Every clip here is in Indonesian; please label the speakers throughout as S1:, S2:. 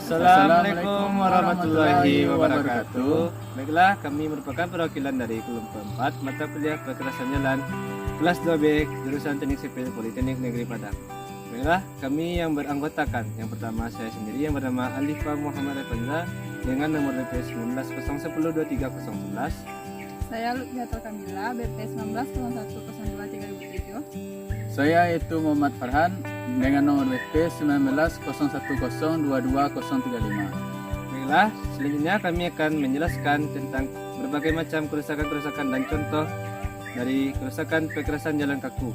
S1: Assalamualaikum warahmatullahi wabarakatuh. Baiklah, kami merupakan perwakilan dari kelompok 4 mata kuliah Kekerasan Jalan kelas 2B jurusan Teknik Sipil Politeknik Negeri Padang. Baiklah, kami yang beranggotakan. Yang pertama saya sendiri yang bernama Alifa Muhammad Revanza dengan nomor BP 1901023011.
S2: Saya Lutfiatul Kamila, BP 1901023007.
S3: Saya itu Muhammad Farhan dengan nomor BP 1901022035.
S1: Baiklah, selanjutnya kami akan menjelaskan tentang berbagai macam kerusakan-kerusakan dan contoh dari kerusakan kekerasan jalan kaku.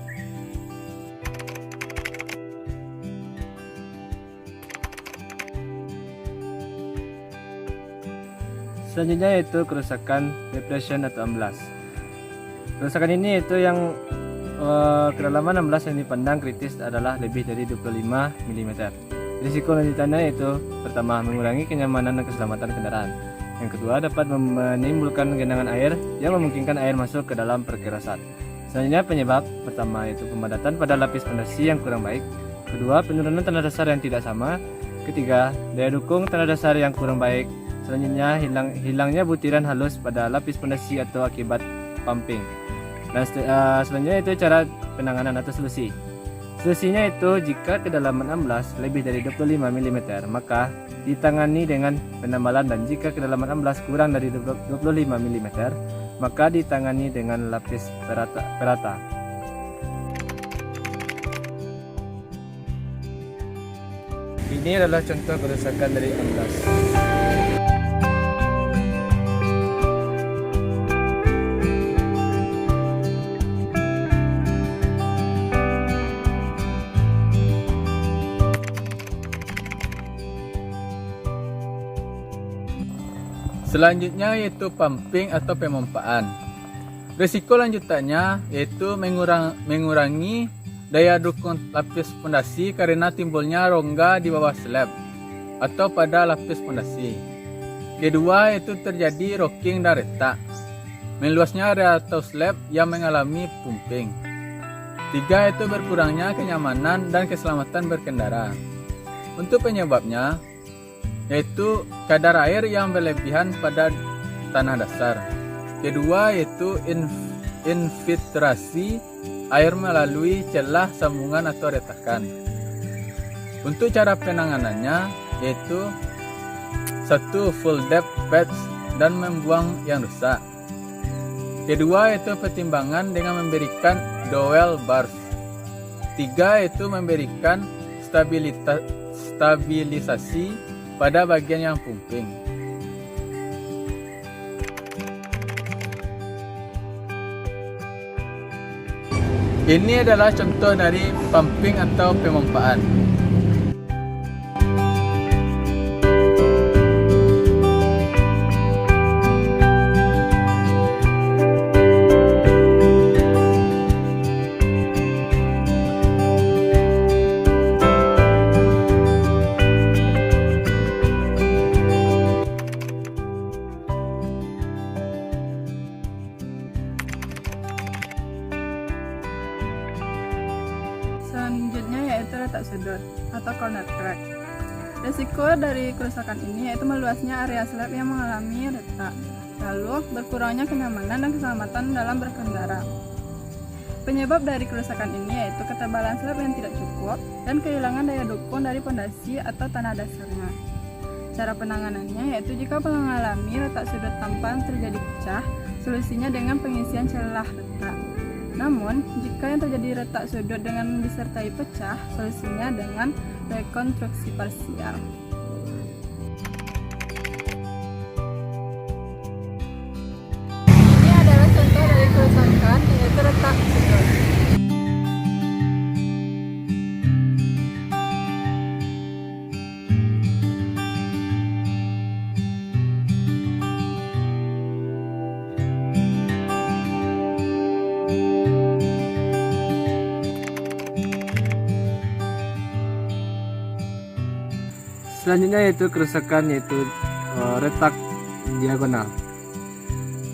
S1: Selanjutnya yaitu kerusakan depression atau amblas. Kerusakan ini yaitu yang kedalaman amblas yang dipandang kritis adalah lebih dari 25 mm. Risiko lanjutannya yaitu pertama, mengurangi kenyamanan dan keselamatan kendaraan. Yang kedua, dapat menimbulkan genangan air yang memungkinkan air masuk ke dalam perkerasan. Selanjutnya penyebab pertama yaitu pemadatan pada lapis fondasi yang kurang baik. Kedua, penurunan tanah dasar yang tidak sama. Ketiga, daya dukung tanah dasar yang kurang baik. Selanjutnya, hilangnya butiran halus pada lapis fondasi atau akibat pumping. Dan selanjutnya itu cara penanganan atau solusi. Solusinya itu jika kedalaman amblas lebih dari 25 mm maka ditangani dengan penambalan, dan jika kedalaman amblas kurang dari 25 mm maka ditangani dengan lapis perata. Ini adalah contoh kerusakan dari amblas.
S3: Selanjutnya yaitu pumping atau pemompaan. Risiko lanjutannya yaitu mengurangi daya dukung lapis fondasi karena timbulnya rongga di bawah slab atau pada lapis fondasi. Kedua yaitu terjadi rocking dan retak. Meluasnya area atau slab yang mengalami pumping. Tiga yaitu berkurangnya kenyamanan dan keselamatan berkendara. Untuk penyebabnya yaitu kadar air yang berlebihan pada tanah dasar. Kedua yaitu infiltrasi air melalui celah sambungan atau retakan. Untuk cara penanganannya yaitu 1. Full depth patch dan membuang yang rusak. Kedua yaitu pertimbangan dengan memberikan dowel bars. 3 yaitu memberikan stabilisasi pada bagian yang pumping. Ini adalah contoh dari pumping atau pemompaan.
S2: Selanjutnya yaitu retak sudut atau corner crack. Risiko dari kerusakan ini yaitu meluasnya area slab yang mengalami retak, lalu berkurangnya kenyamanan dan keselamatan dalam berkendara. Penyebab dari kerusakan ini yaitu ketebalan slab yang tidak cukup dan kehilangan daya dukung dari pondasi atau tanah dasarnya. Cara penanganannya yaitu jika mengalami retak sudut tanpa terjadi pecah, solusinya dengan pengisian celah retak. Namun, jika yang terjadi retak sudut dengan disertai pecah, solusinya dengan rekonstruksi parsial. Ini adalah contoh dari kerusakan yaitu retak sudut.
S1: Selanjutnya yaitu kerusakan yaitu retak diagonal.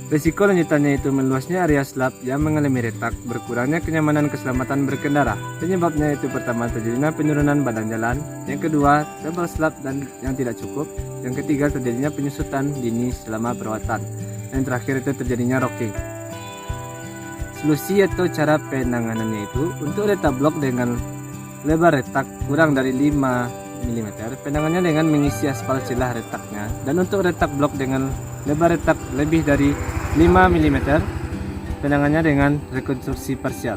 S1: Risiko lanjutannya itu meluasnya area slab yang mengalami retak, berkurangnya kenyamanan keselamatan berkendara. Penyebabnya itu pertama terjadinya penurunan badan jalan, yang kedua tebal slab dan yang tidak cukup, yang ketiga terjadinya penyusutan dini selama perawatan, dan terakhir itu terjadinya rocking. Solusi atau cara penanganannya itu untuk retak blok dengan lebar retak kurang dari 5 mm, penanganannya dengan mengisi aspal celah retaknya, dan untuk retak blok dengan lebar retak lebih dari 5 mm, penanganannya dengan rekonstruksi parsial.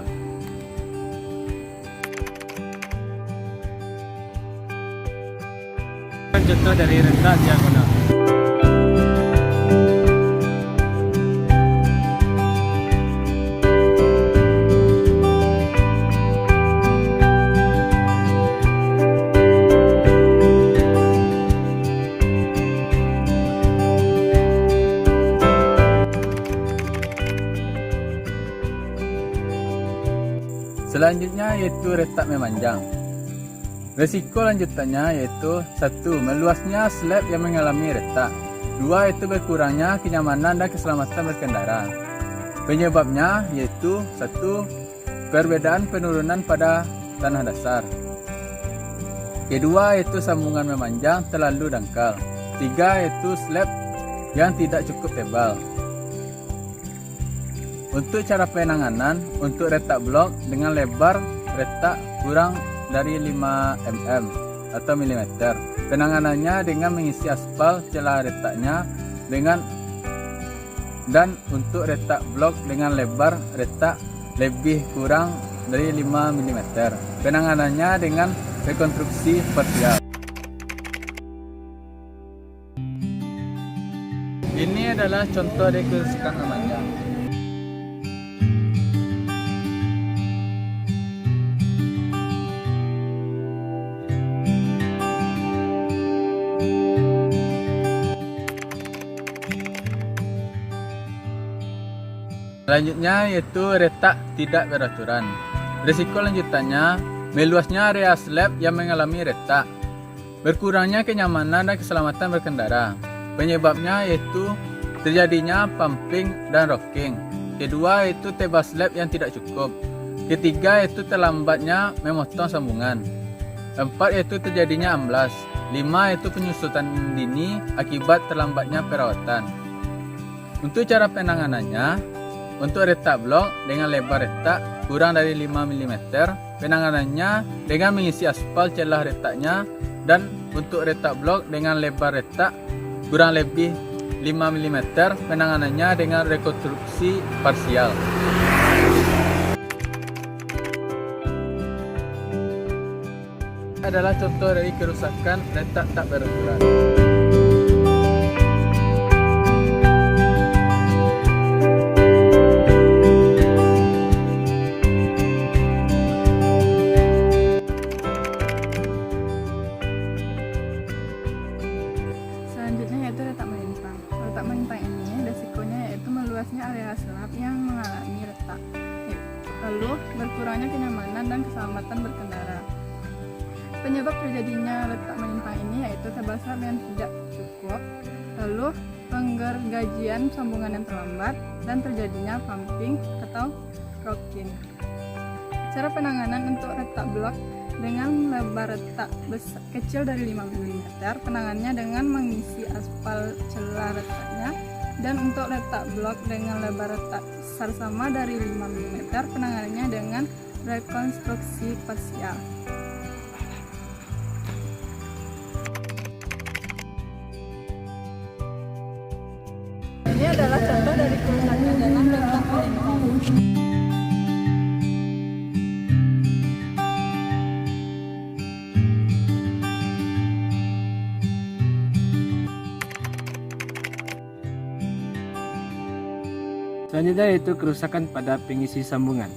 S1: Contoh dari retak diagonal.
S3: Selanjutnya yaitu retak memanjang. Resiko lanjutannya yaitu 1. Meluasnya slab yang mengalami retak. 2. Itu berkurangnya kenyamanan dan keselamatan berkendara. Penyebabnya yaitu 1. Perbedaan penurunan pada tanah dasar. Kedua yaitu sambungan memanjang terlalu dangkal. 3. Yaitu slab yang tidak cukup tebal. Untuk cara penanganan, untuk retak blok dengan lebar retak kurang dari 5 mm atau milimeter. Penanganannya dengan mengisi aspal celah retaknya dan untuk retak blok dengan lebar retak lebih kurang dari 5 mm. Penanganannya dengan rekonstruksi parsial. Ini adalah contoh dari kerusakan memanjang. Selanjutnya yaitu retak tidak beraturan. Risiko lanjutannya meluasnya area slab yang mengalami retak, berkurangnya kenyamanan dan keselamatan berkendara. Penyebabnya yaitu terjadinya pumping dan rocking. Kedua yaitu tebal slab yang tidak cukup. Ketiga yaitu terlambatnya memotong sambungan. 4 yaitu terjadinya amblas. 5 yaitu penyusutan dini akibat terlambatnya perawatan. Untuk cara penanganannya, untuk retak blok dengan lebar retak kurang dari 5 mm, penanganannya dengan mengisi aspal celah retaknya, dan untuk retak blok dengan lebar retak kurang lebih 5 mm, penanganannya dengan rekonstruksi parsial. Adalah contoh dari kerusakan retak tak beraturan.
S2: Selanjutnya yaitu retak melintang. Retak melintang ini resikonya yaitu meluasnya area slab yang mengalami retak, lalu berkurangnya kenyamanan dan keselamatan berkendara. Penyebab terjadinya retak melintang ini yaitu tebal slab yang tidak cukup, lalu penggergajian sambungan yang terlambat, dan terjadinya pumping atau rocking. Cara penanganan untuk retak blok dengan lebar retak kecil dari 5 mm, penanganannya dengan mengisi aspal celah retaknya, dan untuk retak blok dengan lebar retak besar sama dari 5 mm, penanganannya dengan rekonstruksi parsial. Ini adalah contoh dari kerusakan dalam retak melintang.
S1: Selanjutnya yaitu kerusakan pada pengisi sambungan.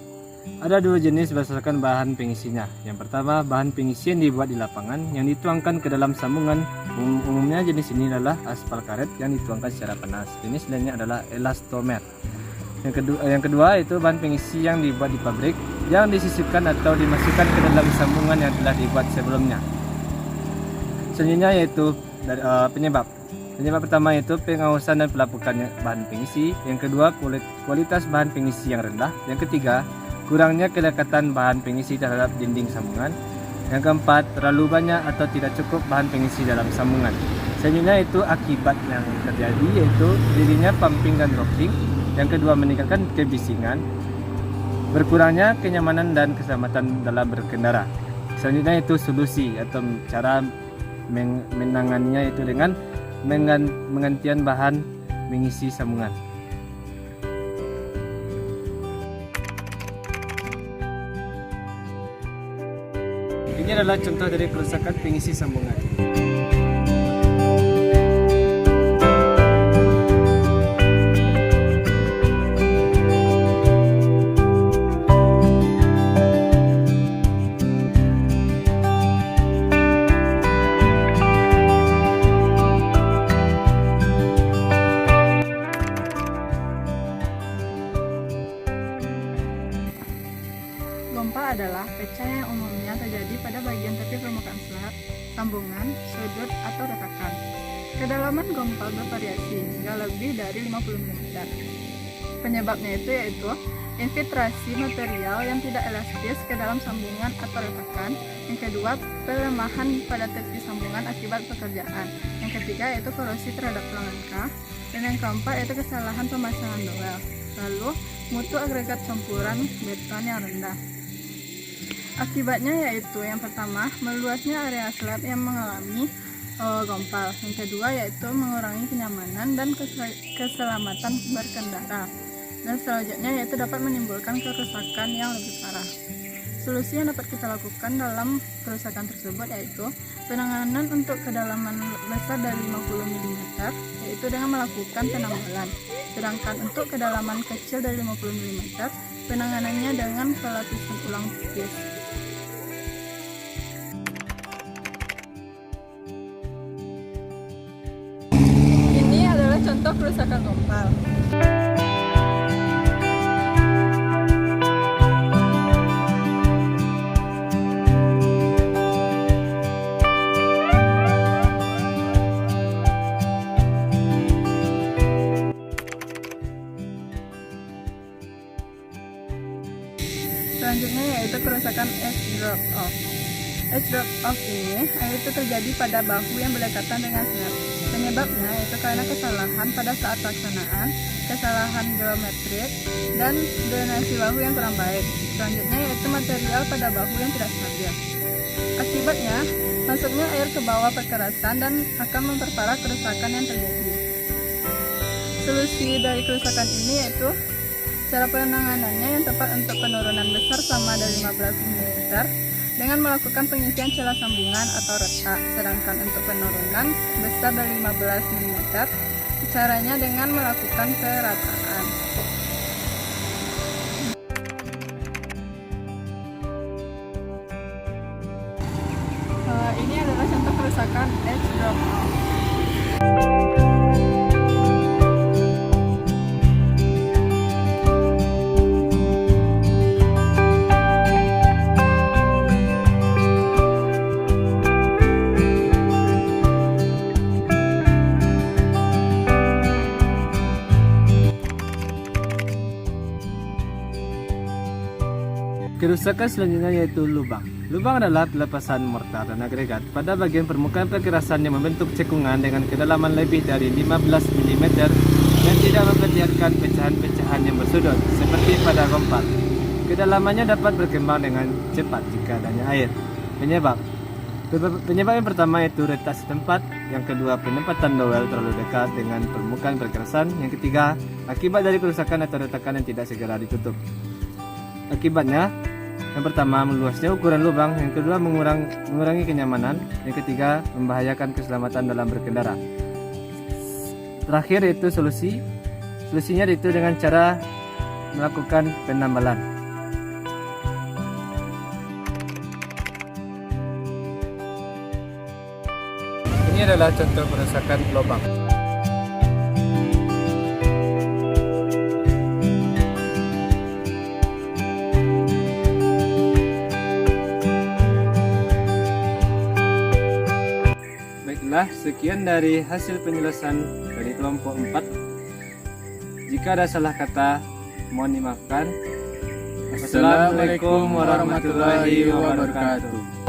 S1: Ada dua jenis berdasarkan bahan pengisinya. Yang pertama, bahan pengisi yang dibuat di lapangan yang dituangkan ke dalam sambungan. Umumnya jenis ini adalah aspal karet yang dituangkan secara panas. Jenis lainnya adalah elastomer. Yang kedua itu bahan pengisi yang dibuat di pabrik yang disisipkan atau dimasukkan ke dalam sambungan yang telah dibuat sebelumnya. Selanjutnya yaitu penyebab. Penyebab pertama itu pengawasan dan pelapukan bahan pengisi. Yang kedua, kualitas bahan pengisi yang rendah. Yang ketiga, kurangnya kedekatan bahan pengisi terhadap dinding sambungan. Yang keempat, terlalu banyak atau tidak cukup bahan pengisi dalam sambungan. Selanjutnya itu akibat yang terjadi, yaitu terjadinya pumping dan dropping. Yang kedua, meningkatkan kebisingan, berkurangnya kenyamanan dan keselamatan dalam berkendara. Selanjutnya itu solusi atau cara menanganinya itu dengan menggantian bahan mengisi sambungan. Ini adalah contoh dari kerusakan pengisi sambungan.
S2: Gompa adalah pecah yang umumnya terjadi pada bagian tepi permukaan slab, sambungan, sudut, atau retakan. Kedalaman gompa bervariasi hingga lebih dari 50 mm. Penyebabnya yaitu infiltrasi material yang tidak elastis ke dalam sambungan atau retakan. Yang kedua, pelemahan pada tepi sambungan akibat pekerjaan. Yang ketiga yaitu korosi terhadap pelangka. Dan yang keempat yaitu kesalahan pemasangan dowel. Lalu, mutu agregat campuran beton yang rendah. Akibatnya yaitu yang pertama, meluasnya area slab yang mengalami gompal. Yang kedua yaitu mengurangi kenyamanan dan keselamatan berkendara. Dan selanjutnya yaitu dapat menimbulkan kerusakan yang lebih parah. Solusi yang dapat kita lakukan dalam kerusakan tersebut yaitu penanganan untuk kedalaman besar dari 50 mm yaitu dengan melakukan penambalan. Sedangkan untuk kedalaman kecil dari 50 mm penanganannya dengan pelapisan ulang tipis. Ini adalah contoh kerusakan gompal. Selanjutnya yaitu kerusakan edge drop off. Edge drop off ini yaitu terjadi pada bahu yang berdekatan dengan slab. Penyebabnya yaitu karena kesalahan pada saat pelaksanaan, kesalahan geometrik, dan drainasi bahu yang kurang baik. Selanjutnya yaitu material pada bahu yang tidak stabil. Akibatnya, masuknya air ke bawah perkerasan dan akan memperparah kerusakan yang terjadi. Solusi dari kerusakan ini yaitu cara penanganannya yang tepat untuk penurunan besar sama dari 15 mm dengan melakukan pengisian celah sambungan atau retak. Sedangkan untuk penurunan besar dari 15 mm caranya dengan melakukan perataan. Ini adalah contoh kerusakan edge drop off.
S1: Kerusakan selanjutnya yaitu lubang. Lubang adalah pelepasan mortar dan agregat pada bagian permukaan perkerasan yang membentuk cekungan dengan kedalaman lebih dari 15 mm dan tidak memperlihatkan pecahan-pecahan yang bersudut seperti pada gompal. Kedalamannya dapat berkembang dengan cepat jika adanya air. Penyebab yang pertama yaitu retak setempat. Yang kedua, penempatan dowel terlalu dekat dengan permukaan perkerasan. Yang ketiga, akibat dari kerusakan atau retakan yang tidak segera ditutup. Akibatnya, yang pertama, meluasnya ukuran lubang. Yang kedua, mengurangi kenyamanan. Yang ketiga, membahayakan keselamatan dalam berkendara. Terakhir yaitu solusinya yaitu dengan cara melakukan penambalan. Ini adalah contoh kerusakan lubang. Baiklah, sekian dari hasil penjelasan dari kelompok 4. Jika ada salah kata, mohon dimaafkan. Wassalamualaikum warahmatullahi wabarakatuh.